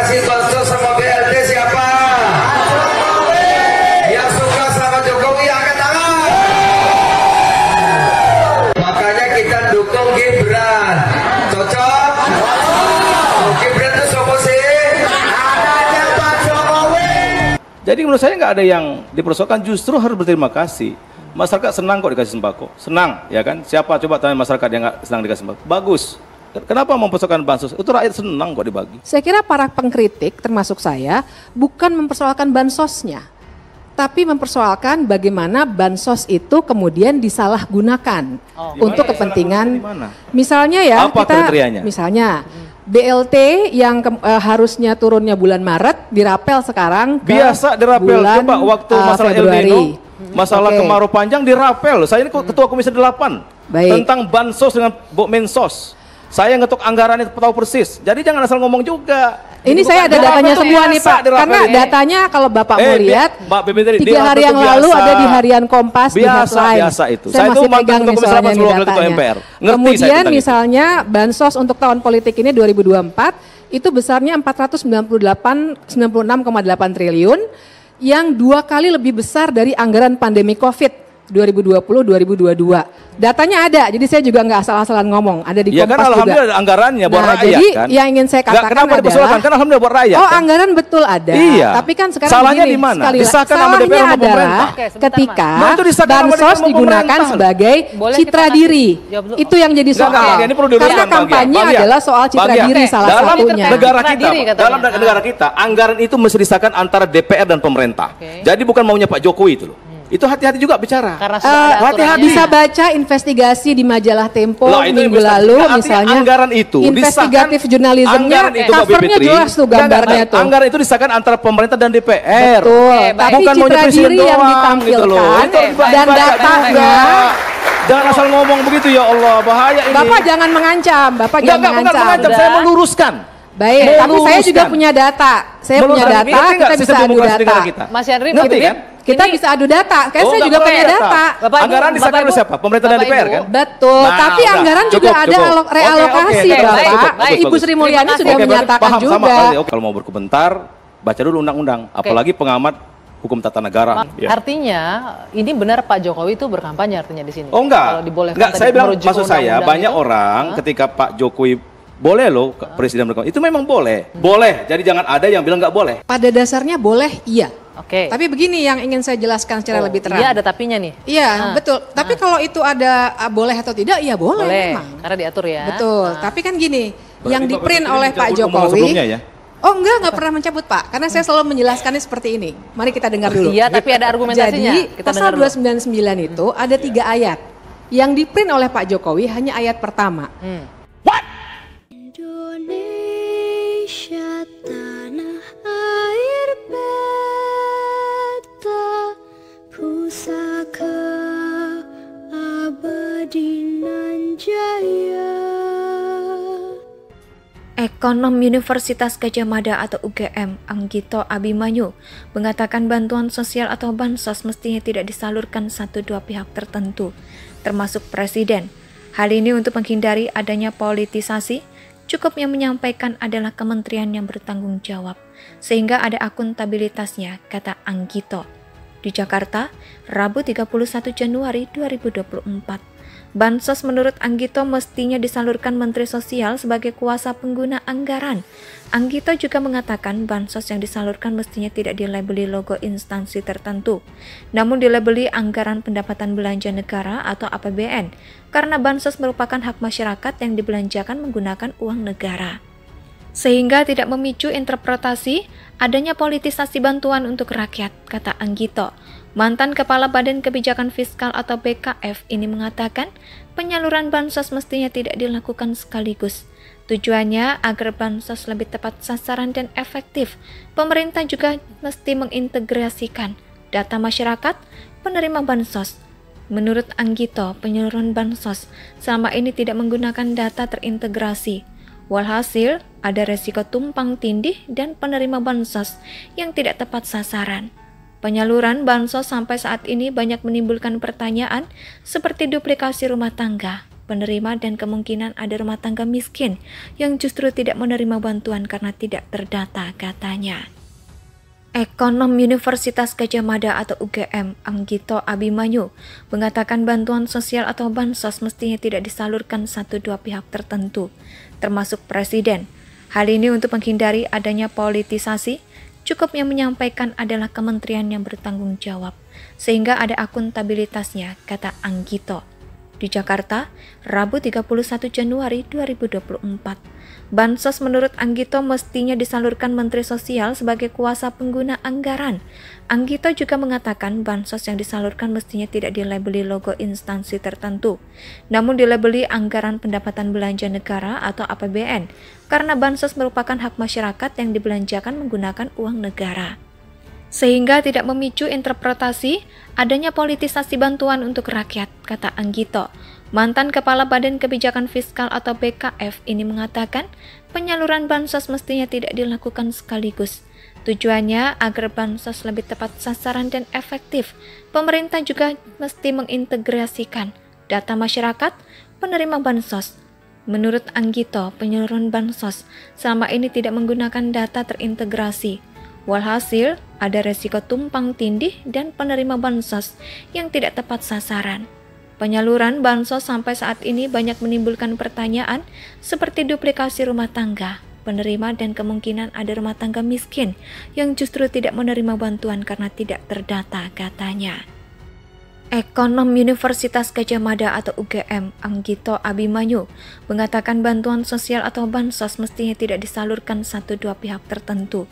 kasih bansos sama BLT siapa? Yang suka sama Jokowi angkat tangan. Makanya kita dukung Gibran. Cocok? Gibran itu siapa sih? Anaknya Pak Jokowi. Jadi menurut saya nggak ada yang dipersoalkan, justru harus berterima kasih. Masyarakat senang kok dikasih sembako, senang, ya kan? Siapa coba tanya masyarakat yang nggak senang dikasih sembako? Bagus. Kenapa mempersoalkan bansos? Itu rakyat senang kok dibagi. Saya kira para pengkritik termasuk saya bukan mempersoalkan bansosnya, tapi mempersoalkan bagaimana bansos itu kemudian disalahgunakan untuk kepentingan. Misalnya ya, apa kriterianya? Misalnya BLT yang harusnya turunnya bulan Maret dirapel sekarang ke biasa dirapel. bulan Coba waktu masalah El Nino, masalah kemarau panjang dirapel. Saya ini ketua Komisi 8 tentang bansos dengan Mensos. Saya ngetok anggaran itu tahu persis. Jadi jangan asal ngomong juga. Ini saya ada datanya semua nih Pak. Karena datanya kalau Bapak mau lihat, 3 hari yang lalu ada di Harian Kompas di headline. Biasa itu. Saya masih pegang misalnya nih datanya. Kemudian misalnya bansos untuk tahun politik ini 2024 itu besarnya 496,8 triliun yang 2 kali lebih besar dari anggaran pandemi COVID 2020-2022. Datanya ada, jadi saya juga nggak asal-asalan ngomong. Ada di Kompas kan juga. Alhamdulillah ada anggarannya buat rakyat. Jadi kan? yang ingin saya katakan adalah, kan alhamdulillah buat rakyat. Oh, anggaran betul ada. Iya. Tapi kan sekarang salahnya begini, di mana? Sekali Disahkan sama salahnya DPR sama adalah ketika bansos digunakan sebagai citra diri. Itu yang jadi soal. Karena kampanye adalah soal citra diri salah satunya. Dalam negara kita, anggaran itu mesti disahkan antara DPR dan pemerintah. Jadi bukan maunya Pak Jokowi itu loh. Itu hati-hati juga bicara. Hati-hati bisa baca investigasi di majalah Tempo minggu lalu misalnya. Anggaran itu investigatif jurnalismenya, covernya jelas tuh gambarnya tuh. Anggaran itu disahkan antara pemerintah dan DPR. Betul. Tapi bukan citra diri yang ditampilkan dan datanya. Jangan asal ngomong begitu, ya Allah, bahaya ini. Bapak jangan mengancam, Bapak jangan mengancam. Saya meluruskan. Baik, tapi saya juga punya data. Saya punya data, kita bisa adu data. Mas Yandri, kita bisa adu data. Kayak saya juga punya data. Anggaran disahkan oleh siapa? Pemerintah dan DPR kan? Betul. Tapi anggaran juga ada realokasi, Bapak. Ibu Sri Mulyani sudah menyatakan juga. Kalau mau berkomentar, baca dulu undang-undang. Apalagi pengamat hukum tata negara. Artinya ini benar Pak Jokowi itu berkampanye artinya di sini. Oh enggak. Kalau dibolehkan. Enggak, saya bilang maksud saya banyak orang ketika Pak Jokowi boleh loh presiden berkampanye. Itu memang boleh. Boleh. Jadi jangan ada yang bilang nggak boleh. Pada dasarnya boleh, iya. Oke. Tapi begini yang ingin saya jelaskan secara lebih terang. Iya ada tapinya nih. Iya betul. Tapi kalau itu ada boleh atau tidak, ya boleh memang. Karena diatur ya. Betul. Tapi kan gini, yang di-print oleh Pak Jokowi. Ya? Oh enggak pernah mencabut Pak. Karena saya selalu menjelaskannya seperti ini. Mari kita dengar dulu. Iya tapi ada argumentasinya. Jadi pasal 299 itu ada 3 ayat. Yang di-print oleh Pak Jokowi hanya ayat pertama. What? Indonesia tanah air beta pusaka abadi nan jaya. Ekonom Universitas Gadjah Mada atau UGM, Anggito Abimanyu, mengatakan bantuan sosial atau bansos mestinya tidak disalurkan 1-2 pihak tertentu, termasuk presiden. Hal ini untuk menghindari adanya politisasi. Cukup yang menyampaikan adalah kementerian yang bertanggung jawab, sehingga ada akuntabilitasnya, kata Anggito. Di Jakarta, Rabu 31 Januari 2024. Bansos menurut Anggito mestinya disalurkan Menteri Sosial sebagai kuasa pengguna anggaran. Anggito juga mengatakan bansos yang disalurkan mestinya tidak dilabeli logo instansi tertentu, namun dilabeli anggaran pendapatan belanja negara atau APBN, karena bansos merupakan hak masyarakat yang dibelanjakan menggunakan uang negara. Sehingga tidak memicu interpretasi adanya politisasi bantuan untuk rakyat, kata Anggito. Mantan Kepala Badan Kebijakan Fiskal atau BKF ini mengatakan penyaluran bansos mestinya tidak dilakukan sekaligus. Tujuannya agar bansos lebih tepat sasaran dan efektif. Pemerintah juga mesti mengintegrasikan data masyarakat penerima bansos. Menurut Anggito, penyaluran bansos selama ini tidak menggunakan data terintegrasi. Walhasil, ada resiko tumpang tindih dan penerima bansos yang tidak tepat sasaran. Penyaluran bansos sampai saat ini banyak menimbulkan pertanyaan seperti duplikasi rumah tangga, penerima dan kemungkinan ada rumah tangga miskin yang justru tidak menerima bantuan karena tidak terdata, katanya. Ekonom Universitas Gadjah Mada atau UGM, Anggito Abimanyu, mengatakan bantuan sosial atau bansos mestinya tidak disalurkan satu dua pihak tertentu, termasuk Presiden. Hal ini untuk menghindari adanya politisasi, cukup yang menyampaikan adalah kementerian yang bertanggung jawab, sehingga ada akuntabilitasnya, kata Anggito. Di Jakarta, Rabu 31 Januari 2024. Bansos menurut Anggito mestinya disalurkan Menteri Sosial sebagai kuasa pengguna anggaran. Anggito juga mengatakan bansos yang disalurkan mestinya tidak dilabeli logo instansi tertentu, namun dilabeli anggaran pendapatan belanja negara atau APBN, karena bansos merupakan hak masyarakat yang dibelanjakan menggunakan uang negara. Sehingga tidak memicu interpretasi adanya politisasi bantuan untuk rakyat, kata Anggito. Mantan Kepala Badan Kebijakan Fiskal atau BKF ini mengatakan penyaluran bansos mestinya tidak dilakukan sekaligus. Tujuannya agar bansos lebih tepat sasaran dan efektif. Pemerintah juga mesti mengintegrasikan data masyarakat penerima bansos. Menurut Anggito, penyaluran bansos selama ini tidak menggunakan data terintegrasi. Walhasil, ada resiko tumpang tindih dan penerima bansos yang tidak tepat sasaran. Penyaluran bansos sampai saat ini banyak menimbulkan pertanyaan seperti duplikasi rumah tangga, penerima dan kemungkinan ada rumah tangga miskin yang justru tidak menerima bantuan karena tidak terdata, katanya. Ekonom Universitas Gadjah Mada atau UGM, Anggito Abimanyu, mengatakan bantuan sosial atau bansos mestinya tidak disalurkan satu dua pihak tertentu,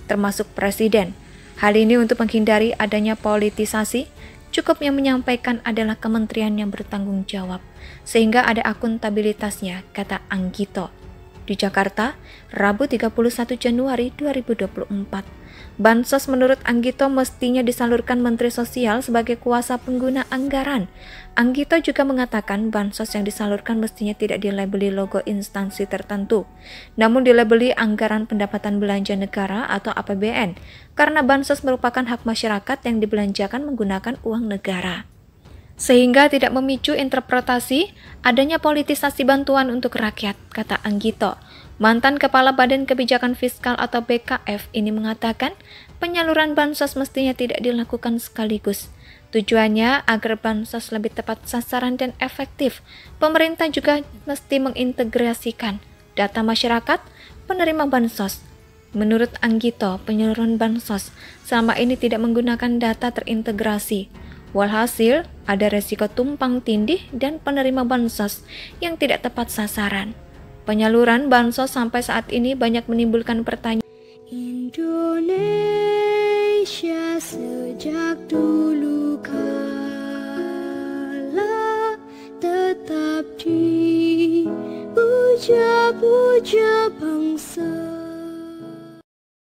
termasuk Presiden. Hal ini untuk menghindari adanya politisasi, cukup yang menyampaikan adalah kementerian yang bertanggung jawab, sehingga ada akuntabilitasnya, kata Anggito. Di Jakarta, Rabu 31 Januari 2024. Bansos menurut Anggito mestinya disalurkan Menteri Sosial sebagai kuasa pengguna anggaran. Anggito juga mengatakan bansos yang disalurkan mestinya tidak dilabeli logo instansi tertentu, namun dilabeli anggaran pendapatan belanja negara atau APBN, karena bansos merupakan hak masyarakat yang dibelanjakan menggunakan uang negara. Sehingga tidak memicu interpretasi adanya politisasi bantuan untuk rakyat, kata Anggito. Mantan Kepala Badan Kebijakan Fiskal atau BKF ini mengatakan penyaluran bansos mestinya tidak dilakukan sekaligus. Tujuannya agar bansos lebih tepat sasaran dan efektif. Pemerintah juga mesti mengintegrasikan data masyarakat penerima bansos. Menurut Anggito, penyaluran bansos selama ini tidak menggunakan data terintegrasi. Walhasil, ada resiko tumpang tindih dan penerima bansos yang tidak tepat sasaran. Penyaluran bansos sampai saat ini banyak menimbulkan pertanyaan. Indonesia sejak dulu kala tetap dipuja-puja bangsa.